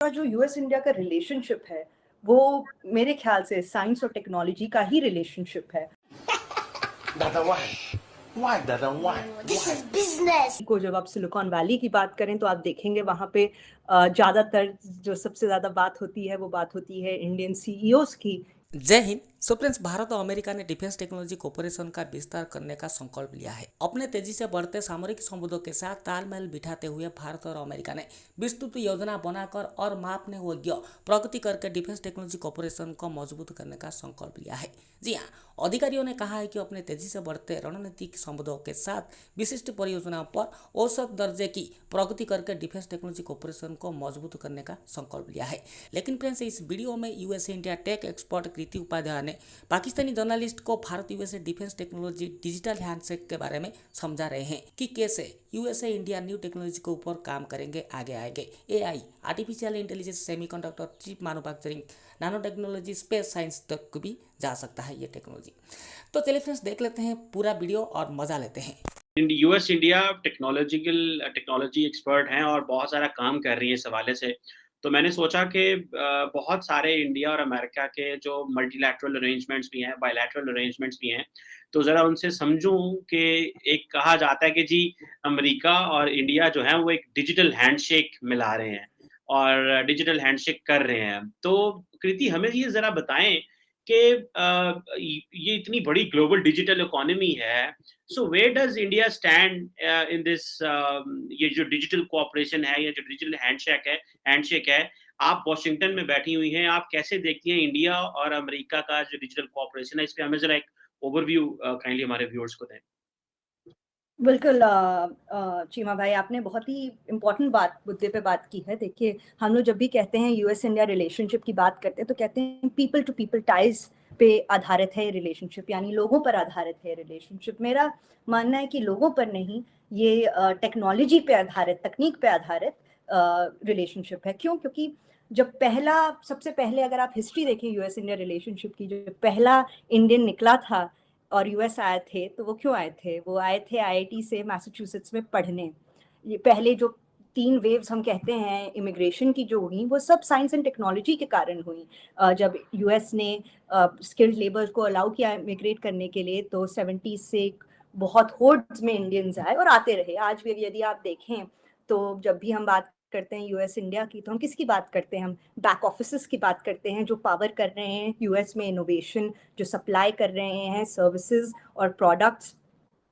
पूरा जो US India का रिलेशनशिप है, वो मेरे ख्याल से साइंस और टेक्नोलॉजी का ही रिलेशनशिप है। दादा why? Why दादा why? This is business. को जब आप सिलिकॉन वैली की बात करें तो आप देखेंगे वहाँ पे ज़्यादातर जो सबसे ज़्यादा बात होती है वो बात होती है इंडियन सीईओज की। जय हिंद। सो फ्रेंड्स, भारत और अमेरिका ने डिफेंस टेक्नोलॉजी कोऑपरेशन का विस्तार करने का संकल्प लिया है। अपने तेजी से बढ़ते सामरिक संबंधों के साथ तालमेल बिठाते हुए भारत और अमेरिका ने विस्तृत योजना बनाकर और मापने योग्य प्रगति करके डिफेंस टेक्नोलॉजी कोऑपरेशन को मजबूत करने का संकल्प लिया है। जी हाँ, अधिकारियों ने कहा है कि अपने तेजी से बढ़ते रणनीतिक संबंधों के साथ विशिष्ट परियोजनाओं पर औसत दर्जे की प्रगति करके डिफेंस टेक्नोलॉजी कोऑपरेशन को मजबूत करने का संकल्प लिया है। लेकिन फ्रेंड्स, इस वीडियो में यूएसए इंडिया टेक एक्सपर्ट कृति उपाध्याय ने पाकिस्तानी जर्नलिस्ट को Bharat USA defence technology digital handshake के बारे में समझा रहे हैं कि कैसे यूएसए इंडिया न्यू टेक्नोलॉजी के ऊपर काम करेंगे, आगे आएंगे। AI, artificial intelligence, semiconductor, chip manufacturing, nano technology, space science तक भी जा सकता है ये टेक्नोलॉजी। तो चलिए फ्रेंड्स, देख लेते हैं पूरा वीडियो और मजा लेते हैं। यूएस इंडिया टेक्नोलॉजी एक्सपर्ट हैं और बहुत सारा काम कर रही है इस हवाले से। तो मैंने सोचा कि बहुत सारे इंडिया और अमेरिका के जो मल्टीलैटरल अरेंजमेंट्स भी हैं, बायलैटरल अरेंजमेंट्स भी हैं, तो ज़रा उनसे समझूं कि एक कहा जाता है कि जी अमेरिका और इंडिया जो है वो एक डिजिटल हैंडशेक मिला रहे हैं और डिजिटल हैंडशेक कर रहे हैं। तो कृति, हमें ये ज़रा बताएं कि ये इतनी बड़ी ग्लोबल डिजिटल इकोनॉमी है, so where does India stand in this, ये जो डिजिटल कोऑपरेशन है, ये जो डिजिटल हैंडशेक है, आप वॉशिंगटन में बैठी हुई हैं, आप कैसे देखती हैं इंडिया और अमेरिका का जो डिजिटल कोऑपरेशन है? इस पे हमें जरा एक ओवरव्यू काइंडली हमारे व्यूअर्स को दें। बिल्कुल चीमा भाई, आपने बहुत ही इम्पोर्टेंट मुद्दे पे बात की है। देखिए, हम लोग जब भी कहते हैं यूएस इंडिया रिलेशनशिप की बात करते हैं तो कहते हैं पीपल टू पीपल टाइज पे आधारित है रिलेशनशिप, यानी लोगों पर आधारित है रिलेशनशिप। मेरा मानना है कि लोगों पर नहीं, ये टेक्नोलॉजी पे आधारित, तकनीक पे आधारित रिलेशनशिप है। क्यों? क्योंकि जब सबसे पहले अगर आप हिस्ट्री देखें यूएस इंडिया रिलेशनशिप की, जो पहला इंडियन निकला था और यूएस आए थे, तो वो क्यों आए थे? वो आए थे आईआईटी से मैसाचुसेट्स में पढ़ने। ये पहले जो 3 वेव्स हम कहते हैं इमिग्रेशन की जो हुई, वो सब साइंस एंड टेक्नोलॉजी के कारण हुई। जब यूएस ने स्किल्ड लेबर को अलाउ किया इमिग्रेट करने के लिए, तो 70s से बहुत होर्ड्स में इंडियंस आए और आते रहे। आज भी यदि आप देखें तो जब भी हम बात करते हैं यूएस इंडिया की, तो हम किसकी बात करते हैं? हम बैक ऑफिसेस की बात करते हैं जो पावर कर रहे हैं यूएस में इनोवेशन, जो सप्लाई कर रहे हैं सर्विसेज और प्रोडक्ट्स।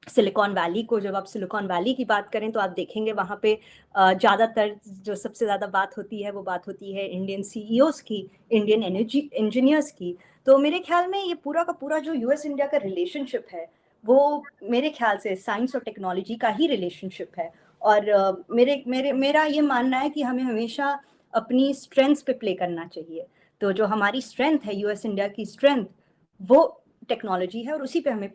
सिलिकॉन वैली को जब आप सिलिकॉन वैली की बात करें तो आप देखेंगे वहाँ पे ज़्यादातर जो सबसे ज़्यादा बात होती है वो बात होती है इंडियन सीईओज की, इंडियन एनर्जी इंजीनियर्स की। तो मेरे ख्याल में ये पूरा का पूरा जो यूएस इंडिया का रिलेशनशिप है, वो मेरे ख्याल से साइंस और टेक्नोलॉजी का ही रिलेशनशिप है। और मेरा ये मानना है कि हमें हमेशा अपनी स्ट्रेंथ्स पे प्ले करना चाहिए। तो जो हमारी स्ट्रेंथ है, यूएस इंडिया की स्ट्रेंथ, वो टेक्नोलॉजी है और उसी पे हमें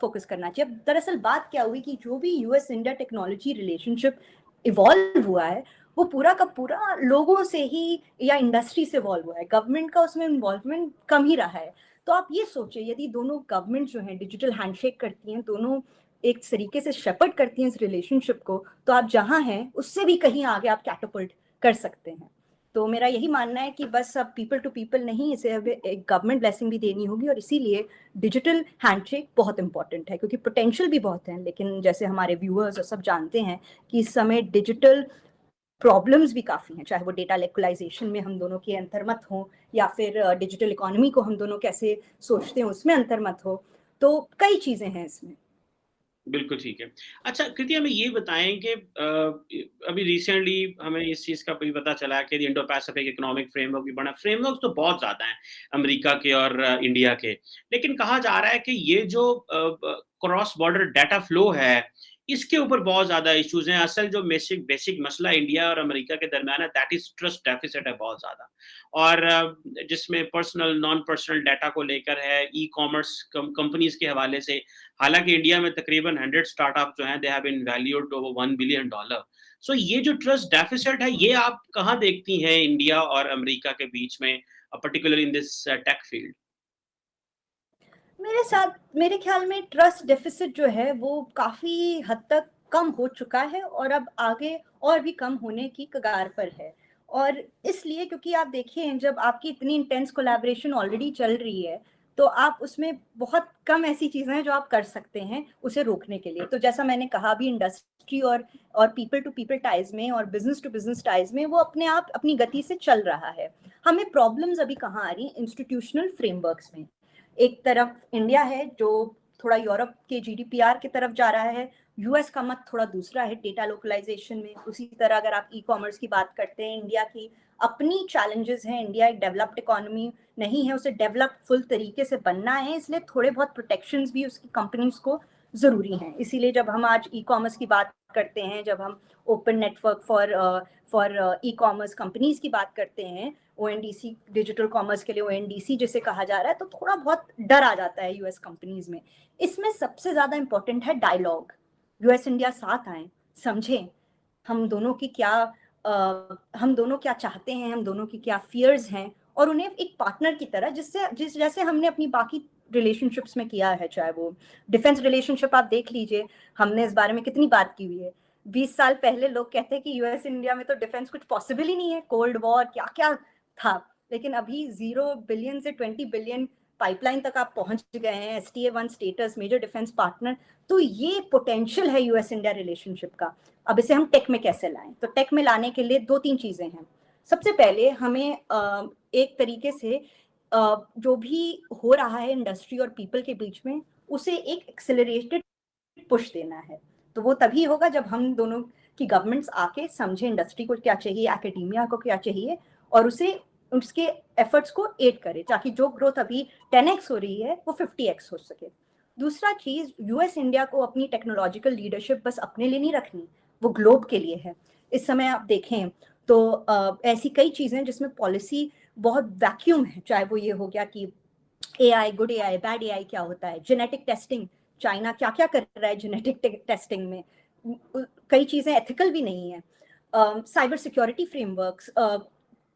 फोकस करना चाहिए। अब दरअसल बात क्या हुई कि जो भी US India technology relationship evolve हुआ है, वो पूरा का पूरा लोगों से ही या इंडस्ट्री से इवॉल्व हुआ है। गवर्नमेंट का उसमें इन्वॉल्वमेंट कम ही रहा है। तो आप ये सोचिए, यदि दोनों गवर्नमेंट जो है डिजिटल हैंडशेक करती हैं, दोनों एक तरीके से शेपर्ड करती हैं इस रिलेशनशिप को, तो आप जहां हैं उससे भी कहीं आगे आप कैटapult कर सकते हैं। तो मेरा यही मानना है कि बस अब पीपल टू पीपल नहीं, इसे अब एक गवर्नमेंट ब्लेसिंग भी देनी होगी और इसीलिए डिजिटल हैंडशेक बहुत इंपॉर्टेंट है, क्योंकि पोटेंशियल भी बहुत है। लेकिन जैसे हमारे व्यूअर्स और सब जानते हैं कि इस समय डिजिटल प्रॉब्लम्स भी काफ़ी हैं, चाहे वो डेटा लिक्वलाइजेशन में हम दोनों के अंतर्मत हो या फिर डिजिटल इकोनॉमी को हम दोनों कैसे सोचते हैं उसमें अंतर्मत हो। तो कई चीज़ें हैं इसमें। बिल्कुल ठीक है। अच्छा कृति, हमें ये बताएँ कि अभी रिसेंटली हमें इस चीज़ का भी पता चला कि इंडो पैसिफिक इकोनॉमिक फ्रेमवर्क भी बना। फ्रेमवर्क्स तो बहुत ज़्यादा हैं अमेरिका के और इंडिया के। लेकिन कहा जा रहा है कि ये जो क्रॉस बॉर्डर डाटा फ्लो है, इसके ऊपर बहुत ज़्यादा इश्यूज़ हैं। असल जो बेसिक मसला इंडिया और अमेरिका के दरमियान है, दैट इज़ ट्रस्ट डेफिसिट है बहुत ज़्यादा। और जिसमें पर्सनल, नॉन पर्सनल डाटा को लेकर है, ई-कॉमर्स कंपनीज़ के हवाले से। हालाँकि इंडिया में तकरीबन 100 स्टार्टअप जो हैं, they have been valued over $1 billion. So ये जो ट्रस्ट डेफिसिट है, ये आप कहाँ देखती हैं इंडिया और अमेरिका के बीच में, particularly in this tech field? मेरे ख्याल में ट्रस्ट डेफिसिट जो है वो काफ़ी हद तक कम हो चुका है और अब आगे और भी कम होने की कगार पर है। और इसलिए क्योंकि आप देखिए जब आपकी इतनी इंटेंस कोलैबोरेशन ऑलरेडी चल रही है तो आप उसमें बहुत कम ऐसी चीजें हैं जो आप कर सकते हैं उसे रोकने के लिए। तो जैसा मैंने कहा अभी इंडस्ट्री और पीपल टू पीपल टाइज में और बिजनेस टू बिजनेस टाइज में वो अपने आप अपनी गति से चल रहा है। हमें प्रॉब्लम्स अभी कहाँ आ रही हैं? इंस्टीट्यूशनल फ्रेमवर्क्स में। एक तरफ इंडिया है जो थोड़ा यूरोप के जीडीपीआर की तरफ जा रहा है, यूएस का मत थोड़ा दूसरा है डेटा लोकलाइजेशन में। उसी तरह अगर आप ई कॉमर्स की बात करते हैं, इंडिया की अपनी चैलेंजेस हैं, इंडिया एक डेवलप्ड इकोनॉमी नहीं है, उसे डेवलप फुल तरीके से बनना है, इसलिए थोड़े बहुत प्रोटेक्शंस भी उसकी कंपनीज को जरूरी हैं। इसीलिए जब हम आज ई कॉमर्स की बात करते हैं, जब हम open network for e commerce companies की बात करते हैं, ओएनडीसी डिजिटल कॉमर्स के लिए ओएनडीसी जिसे कहा जा रहा है, तो थोड़ा बहुत डर आ जाता है यूएस कंपनीज में। इसमें सबसे ज्यादा इंपॉर्टेंट है डायलॉग। यूएस इंडिया साथ आए, समझें हम दोनों की क्या हम दोनों क्या चाहते हैं, हम दोनों की क्या फियर्स हैं, और उन्हें एक पार्टनर की तरह जैसे हमने अपनी बाकी रिलेशनशिप्स में किया है, चाहे वो डिफेंस रिलेशनशिप आप देख लीजिए, हमने इस बारे में कितनी बात की हुई है। 20 साल पहले लोग कहते हैं कि यूएस इंडिया में तो डिफेंस कुछ पॉसिबल ही नहीं है, कोल्ड वॉर क्या क्या था, लेकिन अभी 0 बिलियन से 20 बिलियन पाइपलाइन तक आप पहुंच गए हैं, STA1 status, major defence partner. तो ये पोटेंशियल है यूएस इंडिया रिलेशनशिप का। अब इसे हम टेक में कैसे लाएं? तो टेक में लाने के लिए 2-3 चीजें हैं। सबसे पहले हमें एक तरीके से जो भी हो रहा है इंडस्ट्री और पीपल के बीच में, उसे एक एक्सेलरेटेड पुश देना है। तो वो तभी होगा जब हम दोनों की गवर्नमेंट्स आके समझे इंडस्ट्री को क्या चाहिए, एकेडेमिया को क्या चाहिए, और उसे उसके एफर्ट्स को एड करे, ताकि जो ग्रोथ अभी 10x हो रही है वो 50x हो सके। दूसरा चीज, यूएस इंडिया को अपनी टेक्नोलॉजिकल लीडरशिप बस अपने लिए नहीं रखनी, वो ग्लोब के लिए है। इस समय आप देखें तो ऐसी कई चीजें जिसमें पॉलिसी बहुत वैक्यूम है, चाहे वो ये हो गया कि AI, good AI, bad AI क्या होता है, जेनेटिक टेस्टिंग, चाइना क्या क्या कर रहा है जेनेटिक टेस्टिंग में, कई चीजें एथिकल भी नहीं है। साइबर सिक्योरिटी फ्रेमवर्क्स,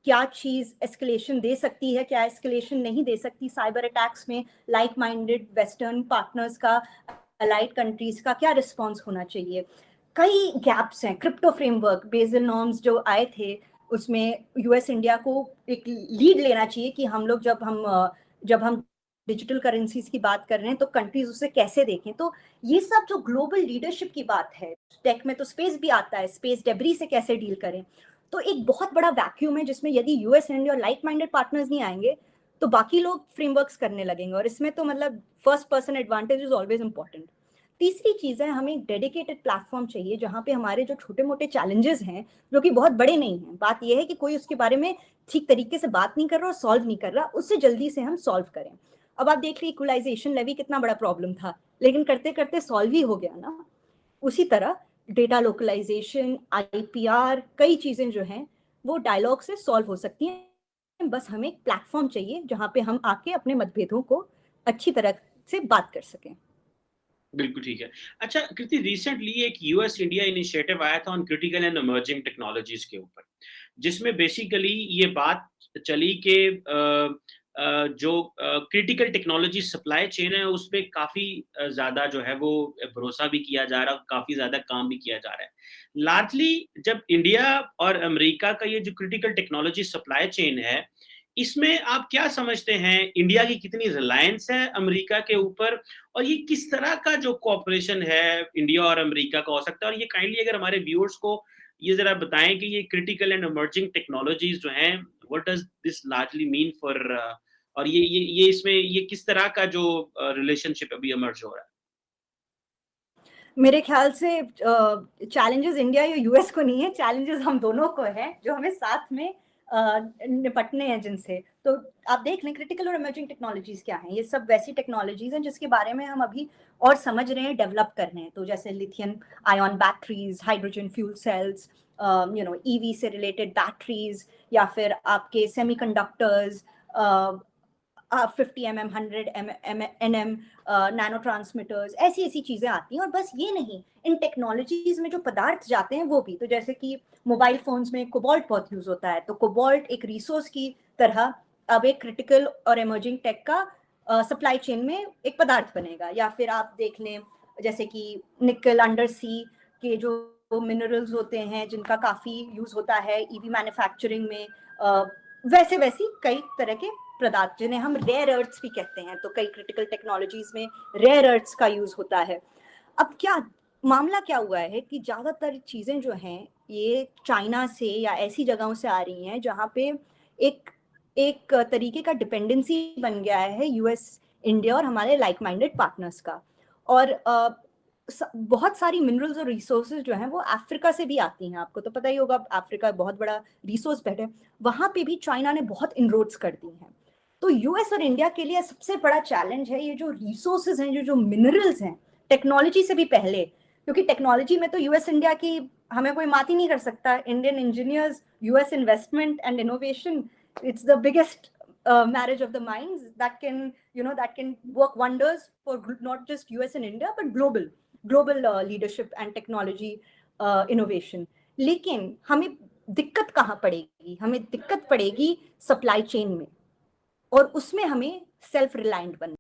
क्या चीज एस्केलेशन दे सकती है, क्या एस्केलेशन नहीं दे सकती, साइबर अटैक्स में लाइक माइंडेड वेस्टर्न पार्टनर्स का, अलाइड कंट्रीज का क्या रिस्पॉन्स होना चाहिए। कई गैप्स हैं। क्रिप्टो फ्रेमवर्क, बेसल नॉर्म्स जो आए थे, उसमें यूएस इंडिया को एक लीड लेना चाहिए कि हम लोग जब हम डिजिटल करेंसीज की बात कर रहे हैं तो कंट्रीज उसे कैसे देखें। तो ये सब जो ग्लोबल लीडरशिप की बात है, टेक में तो स्पेस भी आता है, स्पेस डेब्री से कैसे डील करें। तो एक बहुत बड़ा वैक्यूम है जिसमें यदि यूएस इंडिया और लाइक माइंडेड पार्टनर्स नहीं आएंगे तो बाकी लोग फ्रेमवर्क्स करने लगेंगे, और इसमें तो मतलब first person advantage is always important. तीसरी चीज है, हमें एक डेडिकेटेड प्लेटफॉर्म चाहिए जहां पे हमारे जो छोटे मोटे चैलेंजेस हैं, जो कि बहुत बड़े नहीं हैं, बात यह है कि कोई उसके बारे में ठीक तरीके से बात नहीं कर रहा और सॉल्व नहीं कर रहा, उससे जल्दी से हम सॉल्व करें। अब आप देख लीजिए इक्वलाइजेशन लेवी कितना बड़ा प्रॉब्लम था, लेकिन करते करते सॉल्व ही हो गया ना। उसी तरह डेटा लोकलाइजेशन, आईपीआर, कई चीजें जो हैं वो डायलॉग से सॉल्व हो सकती हैं। बस हमें एक प्लेटफॉर्म चाहिए जहां पे हम आके अपने मतभेदों को अच्छी तरह से बात कर सकें। बिल्कुल ठीक है। अच्छा कृति, रिसेंटली एक यूएस इंडिया इनिशिएटिव आया था on critical and emerging technologies के ऊपर, जिसमें बेसिकली ये बात चली कि जो क्रिटिकल टेक्नोलॉजी सप्लाई चेन है उस पे काफ़ी ज़्यादा जो है वो भरोसा भी किया जा रहा है, काफ़ी ज़्यादा काम भी किया जा रहा है। लार्जली जब इंडिया और अमेरिका का ये जो क्रिटिकल टेक्नोलॉजी सप्लाई चेन है, इसमें आप क्या समझते हैं, इंडिया की कितनी रिलायंस है अमेरिका के ऊपर, और ये किस तरह का जो कोऑपरेशन है इंडिया और अमेरिका का हो सकता है? और ये काइंडली अगर हमारे व्यूअर्स को ये ज़रा बताएं कि ये क्रिटिकल एंड इमर्जिंग टेक्नोलॉजीज जो हैं, what does this largely mean for, और ये इसमें ये किस तरह का जो रिलेशनशिप अभी इमर्ज हो रहा है? मेरे ख्याल से चैलेंजेस इंडिया या यूएस को नहीं है, चैलेंजेस हम दोनों को है जो हमें साथ में निपटने हैं जिनसे। तो आप देख लें क्रिटिकल और इमर्जिंग टेक्नोलॉजीज क्या हैं, ये सब वैसी टेक्नोलॉजीज हैं जिसके बारे में हम अभी और समझ रहे हैं, डेवलप कर रहे हैं। तो जैसे lithium ion batteries, hydrogen fuel cells, EV से रिलेटेड बैटरीज, या फिर आपके semiconductors, 50 mm, 100 mm nano transmitters, ऐसी ऐसी चीजें आती हैं। और बस ये नहीं, इन टेक्नोलॉजीज में जो पदार्थ जाते हैं वो भी, तो जैसे कि मोबाइल फोन्स में कोबाल्ट बहुत यूज होता है, तो कोबाल्ट एक रिसोर्स की तरह अब एक क्रिटिकल और इमर्जिंग टेक का सप्लाई चेन में एक पदार्थ बनेगा। या फिर आप देख लें जैसे कि निकल अंडर सी के जो मिनरल्स होते हैं जिनका काफ़ी यूज़ होता है ईवी मैन्युफैक्चरिंग में, वैसी कई तरह के पदार्थ जिन्हें हम रेयर अर्थ्स भी कहते हैं, तो कई क्रिटिकल टेक्नोलॉजीज में रेयर अर्थ्स का यूज़ होता है। अब क्या मामला क्या हुआ है कि ज़्यादातर चीज़ें जो हैं ये चाइना से या ऐसी जगहों से आ रही हैं जहाँ पे एक एक तरीके का डिपेंडेंसी बन गया है यूएस, इंडिया और हमारे लाइक माइंडेड पार्टनर्स का। और बहुत सारी मिनरल्स और रिसोर्सेज जो हैं वो अफ्रीका से भी आती हैं। आपको तो पता ही होगा, अफ्रीका बहुत बड़ा रिसोर्स बेड है, वहाँ पे भी चाइना ने बहुत इनरोड्स कर दी हैं। तो यूएस और इंडिया के लिए सबसे बड़ा चैलेंज है ये जो रिसोर्सेज हैं, जो मिनरल्स हैं, टेक्नोलॉजी से भी पहले, क्योंकि टेक्नोलॉजी में तो यूएस इंडिया की हमें कोई बात ही नहीं कर सकता। Indian engineers, US investment and innovation, it's the biggest marriage of the minds that can work wonders for not just US and India but global leadership and technology innovation. लेकिन हमें दिक्कत कहाँ पड़ेगी? हमें दिक्कत पड़ेगी सप्लाई चेन में, और उसमें हमें सेल्फ रिलायंट बनना